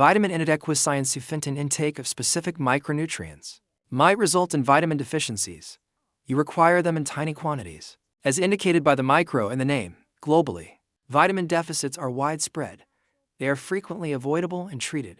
vitamin inadequacy intake of specific micronutrients might result in vitamin deficiencies. You require them in tiny quantities. As indicated by the micro in the name, globally, vitamin deficits are widespread. They are frequently avoidable and treated.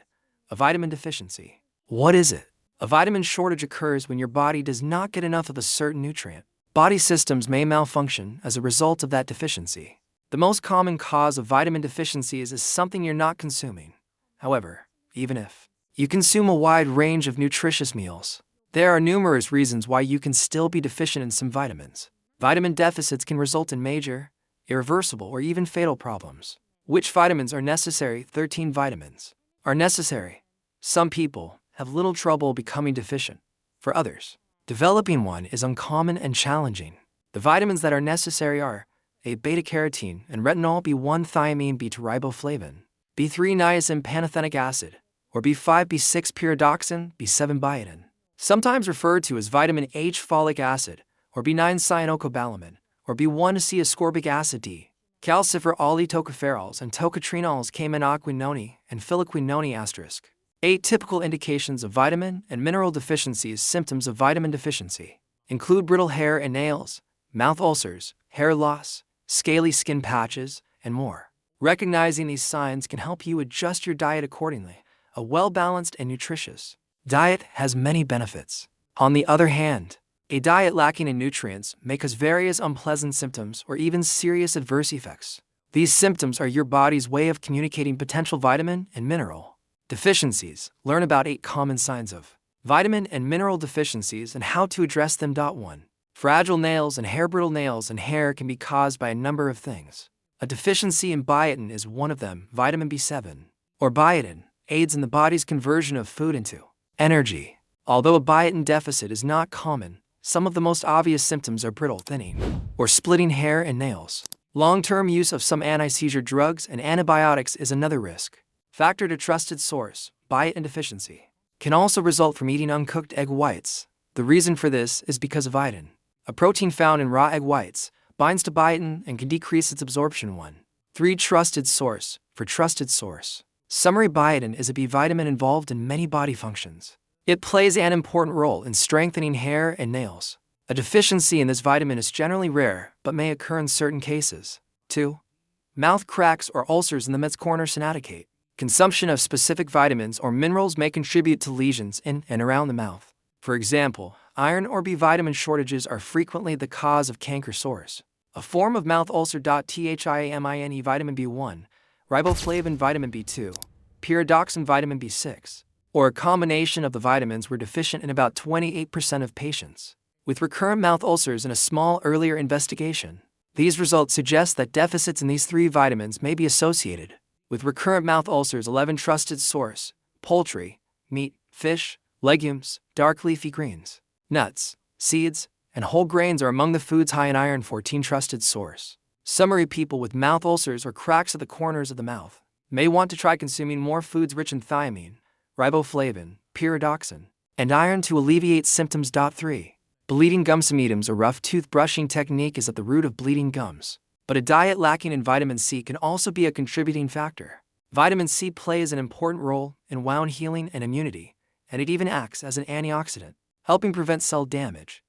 A vitamin deficiency. What is it? A vitamin shortage occurs when your body does not get enough of a certain nutrient. Body systems may malfunction as a result of that deficiency. The most common cause of vitamin deficiencies is something you're not consuming. However, even if you consume a wide range of nutritious meals, there are numerous reasons why you can still be deficient in some vitamins. Vitamin deficits can result in major, irreversible, or even fatal problems. Which vitamins are necessary? 13 vitamins are necessary. Some people have little trouble becoming deficient. For others, developing one is uncommon and challenging. The vitamins that are necessary are A. Beta-carotene and retinol, B1 thiamine, B2 riboflavin, B3 niacin pantothenic acid, or B5 B6 pyridoxine, B7 biotin. Sometimes referred to as vitamin H folic acid, or B9 cyanocobalamin, or B1 C-ascorbic acid, D. Calcifer tocopherols and tocotrienols, K-menoquinone and phylloquinone**. 8 typical indications of vitamin and mineral deficiencies. Symptoms of vitamin deficiency include brittle hair and nails, mouth ulcers, hair loss, scaly skin patches, and more. Recognizing these signs can help you adjust your diet accordingly. A well-balanced and nutritious diet has many benefits. On the other hand, a diet lacking in nutrients may cause various unpleasant symptoms or even serious adverse effects. These symptoms are your body's way of communicating potential vitamin and mineral deficiencies. Learn about 8 common signs of vitamin and mineral deficiencies and how to address them. 1. Fragile nails and hair. Brittle nails and hair can be caused by a number of things. A deficiency in biotin is one of them. Vitamin B7, or biotin, aids in the body's conversion of food into energy. Although a biotin deficit is not common, some of the most obvious symptoms are brittle, thinning, or splitting hair and nails. Long-term use of some anti-seizure drugs and antibiotics is another risk factor. To trusted source, biotin deficiency can also result from eating uncooked egg whites. The reason for this is because of iodine, a protein found in raw egg whites, binds to biotin and can decrease its absorption. 3. Trusted source. For trusted source, summary: biotin is a B vitamin involved in many body functions. It plays an important role in strengthening hair and nails. A deficiency in this vitamin is generally rare, but may occur in certain cases. 2. Mouth cracks or ulcers in the mouth corner synaticate. Consumption of specific vitamins or minerals may contribute to lesions in and around the mouth. For example, iron or B vitamin shortages are frequently the cause of canker sores, a form of mouth ulcer. Thiamine, vitamin B1, riboflavin, vitamin B2, pyridoxine, vitamin B6, or a combination of the vitamins were deficient in about 28% of patients with recurrent mouth ulcers in a small earlier investigation. These results suggest that deficits in these 3 vitamins may be associated with recurrent mouth ulcers. 11. Trusted source. Poultry, meat, fish, legumes, dark leafy greens, nuts, seeds, and whole grains are among the foods high in iron. 14. Trusted source. Summary: people with mouth ulcers or cracks at the corners of the mouth may want to try consuming more foods rich in thiamine, riboflavin, pyridoxine, and iron to alleviate symptoms. 3. Bleeding gums. Some items or rough tooth brushing technique is at the root of bleeding gums, but a diet lacking in vitamin C can also be a contributing factor. Vitamin C plays an important role in wound healing and immunity, and it even acts as an antioxidant, helping prevent cell damage.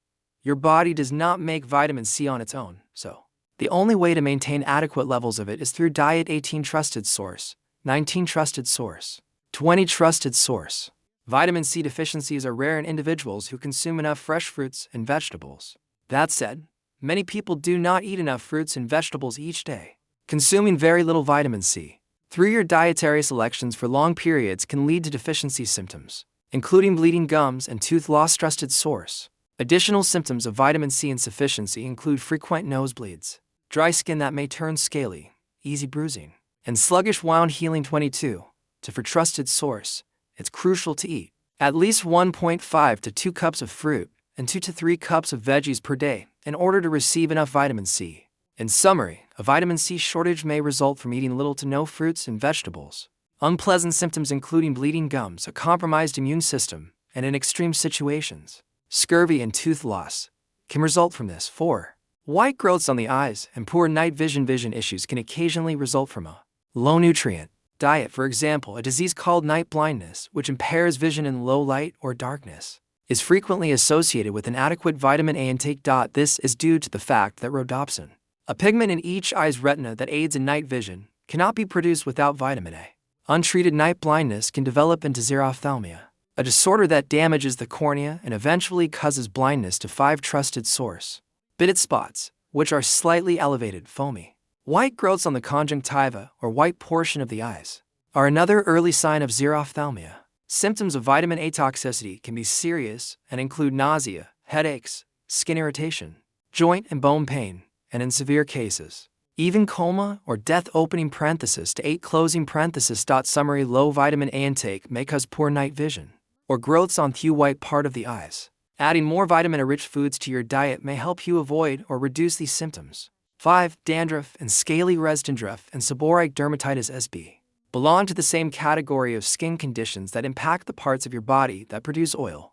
Your body does not make vitamin C on its own, so the only way to maintain adequate levels of it is through diet. 18. Trusted source. 19. Trusted source. 20. Trusted source. Vitamin C deficiencies are rare in individuals who consume enough fresh fruits and vegetables. That said, many people do not eat enough fruits and vegetables each day, consuming very little vitamin C through your dietary selections for long periods can lead to deficiency symptoms, including bleeding gums and tooth loss. Trusted source. Additional symptoms of vitamin C insufficiency include frequent nosebleeds, dry skin that may turn scaly, easy bruising, and sluggish wound healing. 22. For trusted source, it's crucial to eat at least 1.5 to 2 cups of fruit and 2 to 3 cups of veggies per day in order to receive enough vitamin C. In summary, a vitamin C shortage may result from eating little to no fruits and vegetables. Unpleasant symptoms including bleeding gums, a compromised immune system, and in extreme situations, scurvy and tooth loss can result from this. 4. White growths on the eyes and poor night vision. Vision issues can occasionally result from a low nutrient diet. For example, a disease called night blindness, which impairs vision in low light or darkness, is frequently associated with inadequate vitamin A intake. This is due to the fact that rhodopsin, a pigment in each eye's retina that aids in night vision, cannot be produced without vitamin A. Untreated night blindness can develop into xerophthalmia, a disorder that damages the cornea and eventually causes blindness to 5 trusted source. Pitted spots, which are slightly elevated, foamy, white growths on the conjunctiva or white portion of the eyes, are another early sign of xerophthalmia. Symptoms of vitamin A toxicity can be serious and include nausea, headaches, skin irritation, joint and bone pain, and in severe cases, even coma or death. Opening parenthesis to 8 closing parenthesis. Summary: low vitamin A intake may cause poor night vision or growths on the white part of the eyes. Adding more vitamin-rich foods to your diet may help you avoid or reduce these symptoms. 5. Dandruff and scaly dandruff and seborrheic dermatitis (SB) belong to the same category of skin conditions that impact the parts of your body that produce oil.